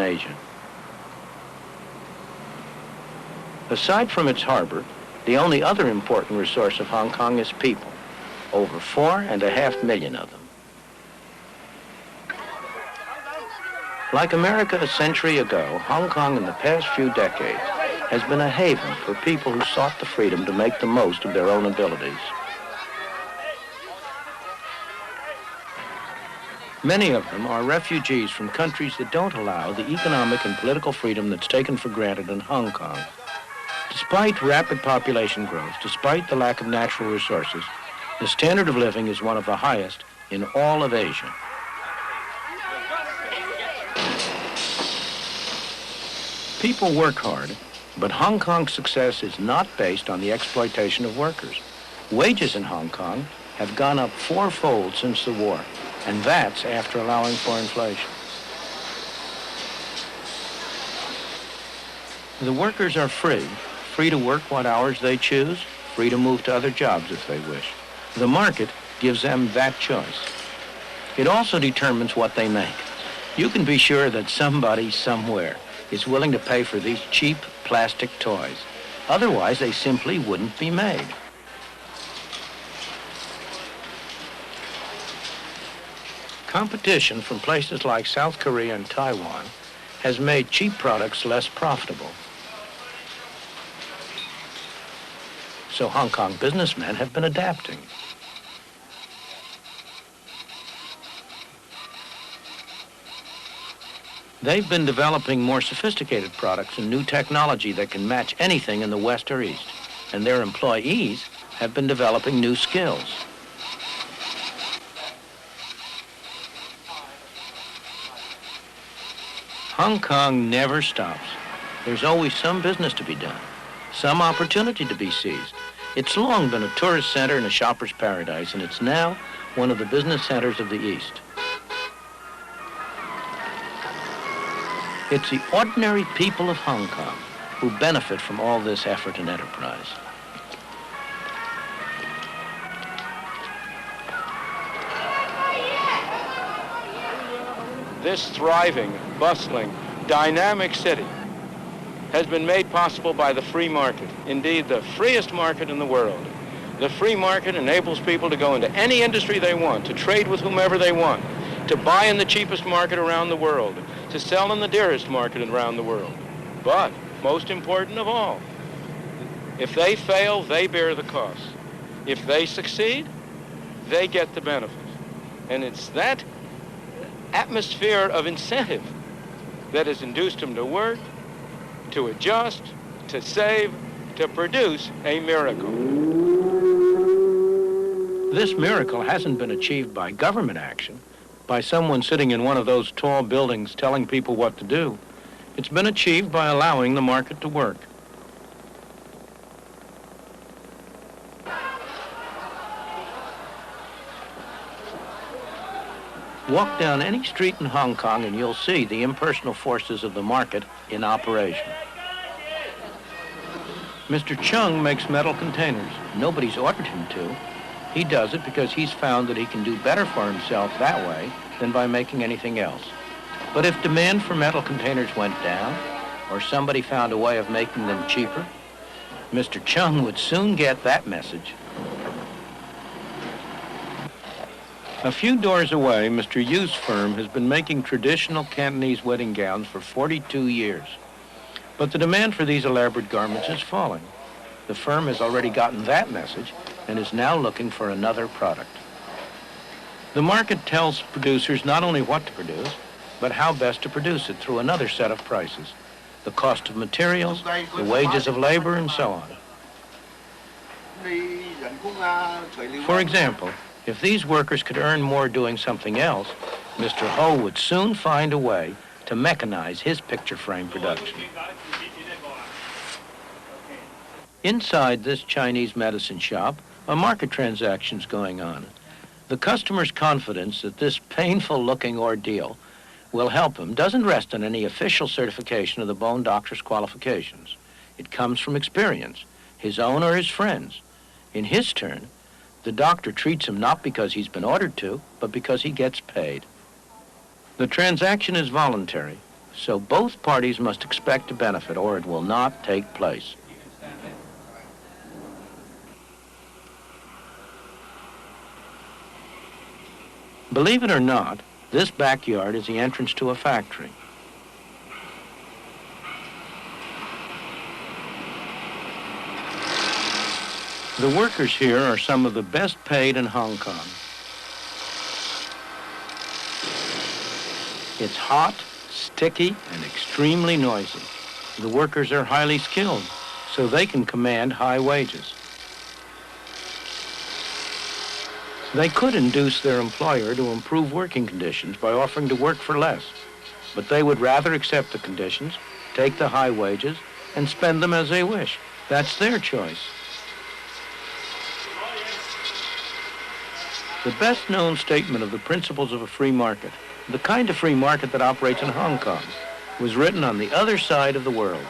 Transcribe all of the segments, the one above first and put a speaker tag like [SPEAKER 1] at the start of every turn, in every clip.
[SPEAKER 1] Asia. Aside from its harbor, the only other important resource of Hong Kong is people, over 4.5 million of them. Like America a century ago, Hong Kong in the past few decades has been a haven for people who sought the freedom to make the most of their own abilities. Many of them are refugees from countries that don't allow the economic and political freedom that's taken for granted in Hong Kong. Despite rapid population growth, despite the lack of natural resources, the standard of living is one of the highest in all of Asia. People work hard, but Hong Kong's success is not based on the exploitation of workers. Wages in Hong Kong have gone up 4-fold since the war, and that's after allowing for inflation. The workers are free to work what hours they choose, free to move to other jobs if they wish. The market gives them that choice. It also determines what they make. You can be sure that somebody somewhere is willing to pay for these cheap plastic toys. Otherwise, they simply wouldn't be made. Competition from places like South Korea and Taiwan has made cheap products less profitable. So Hong Kong businessmen have been adapting. They've been developing more sophisticated products and new technology that can match anything in the West or East. And their employees have been developing new skills. Hong Kong never stops. There's always some business to be done, some opportunity to be seized. It's long been a tourist center and a shopper's paradise, and it's now one of the business centers of the East. It's the ordinary people of Hong Kong who benefit from all this effort and enterprise.
[SPEAKER 2] This thriving, bustling, dynamic city has been made possible by the free market. Indeed, the freest market in the world. The free market enables people to go into any industry they want, to trade with whomever they want, to buy in the cheapest market around the world, to sell in the dearest market around the world. But, most important of all, if they fail, they bear the cost. If they succeed, they get the benefit. And it's that atmosphere of incentive that has induced them to work, to adjust, to save, to produce a miracle.
[SPEAKER 1] This miracle hasn't been achieved by government action, by someone sitting in one of those tall buildings telling people what to do. It's been achieved by allowing the market to work. Walk down any street in Hong Kong and you'll see the impersonal forces of the market in operation. Mr. Chung makes metal containers. Nobody's ordered him to. He does it because he's found that he can do better for himself that way than by making anything else. But if demand for metal containers went down, or somebody found a way of making them cheaper, Mr. Chung would soon get that message. A few doors away, Mr. Yu's firm has been making traditional Cantonese wedding gowns for 42 years. But the demand for these elaborate garments is falling. The firm has already gotten that message and is now looking for another product. The market tells producers not only what to produce, but how best to produce it through another set of prices. The cost of materials, the wages of labor, and so on. For example, if these workers could earn more doing something else, Mr. Ho would soon find a way to mechanize his picture frame production. Inside this Chinese medicine shop, a market transaction's going on. The customer's confidence that this painful-looking ordeal will help him doesn't rest on any official certification of the bone doctor's qualifications. It comes from experience, his own or his friends. In his turn, the doctor treats him not because he's been ordered to, but because he gets paid. The transaction is voluntary. So both parties must expect to benefit, or it will not take place. Believe it or not, this backyard is the entrance to a factory. The workers here are some of the best paid in Hong Kong. It's hot, sticky, and extremely noisy. The workers are highly skilled, so they can command high wages. They could induce their employer to improve working conditions by offering to work for less, but they would rather accept the conditions, take the high wages, and spend them as they wish. That's their choice. The best-known statement of the principles of a free market, the kind of free market that operates in Hong Kong, was written on the other side of the world.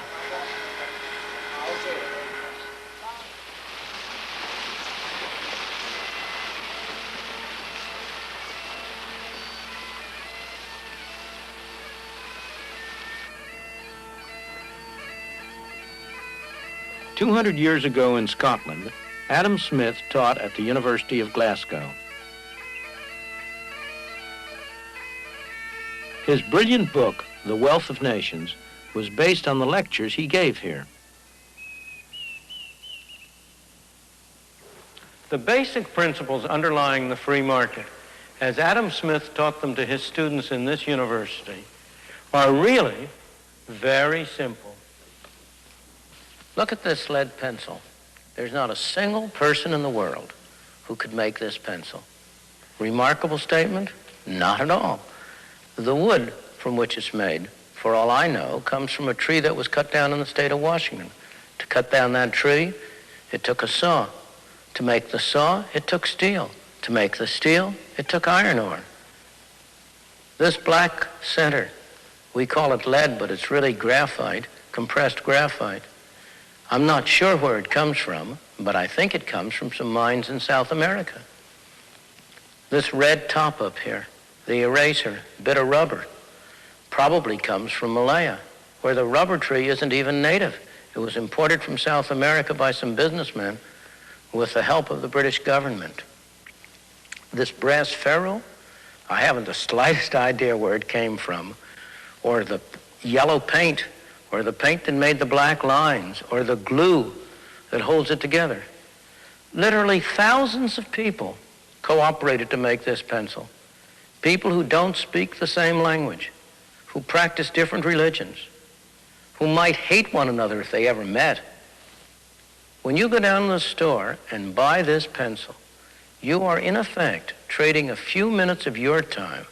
[SPEAKER 1] "200 years ago in Scotland, Adam Smith taught at the University of Glasgow. His brilliant book, The Wealth of Nations, was based on the lectures he gave here. The basic principles underlying the free market, as Adam Smith taught them to his students in this university, are really very simple. Look at this lead pencil. There's not a single person in the world who could make this pencil. Remarkable statement? Not at all. The wood from which it's made, for all I know, comes from a tree that was cut down in the state of Washington. To cut down that tree, it took a saw. To make the saw, it took steel. To make the steel, it took iron ore. This black center, we call it lead, but it's really graphite, compressed graphite. I'm not sure where it comes from, but I think it comes from some mines in South America. This red top up here, the eraser, bit of rubber, probably comes from Malaya, where the rubber tree isn't even native. It was imported from South America by some businessmen with the help of the British government. This brass ferrule, I haven't the slightest idea where it came from, or the yellow paint, or the paint that made the black lines, or the glue that holds it together. Literally thousands of people cooperated to make this pencil. People who don't speak the same language, who practice different religions, who might hate one another if they ever met. When you go down to the store and buy this pencil, you are in effect trading a few minutes of your time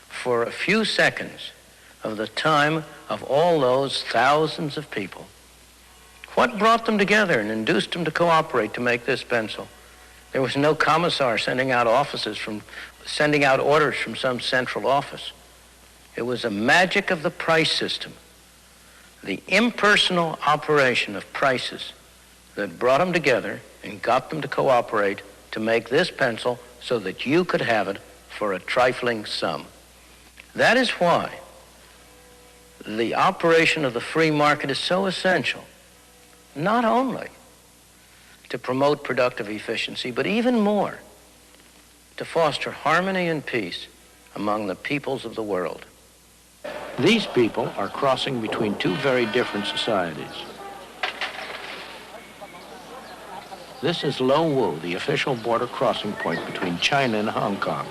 [SPEAKER 1] for a few seconds of the time of all those thousands of people. What brought them together and induced them to cooperate to make this pencil? There was no commissar sending out orders from some central office. It was a magic of the price system, the impersonal operation of prices that brought them together and got them to cooperate to make this pencil so that you could have it for a trifling sum. That is why the operation of the free market is so essential, not only to promote productive efficiency, but even more, to foster harmony and peace among the peoples of the world. These people are crossing between two very different societies. This is Lo Wu, the official border crossing point between China and Hong Kong.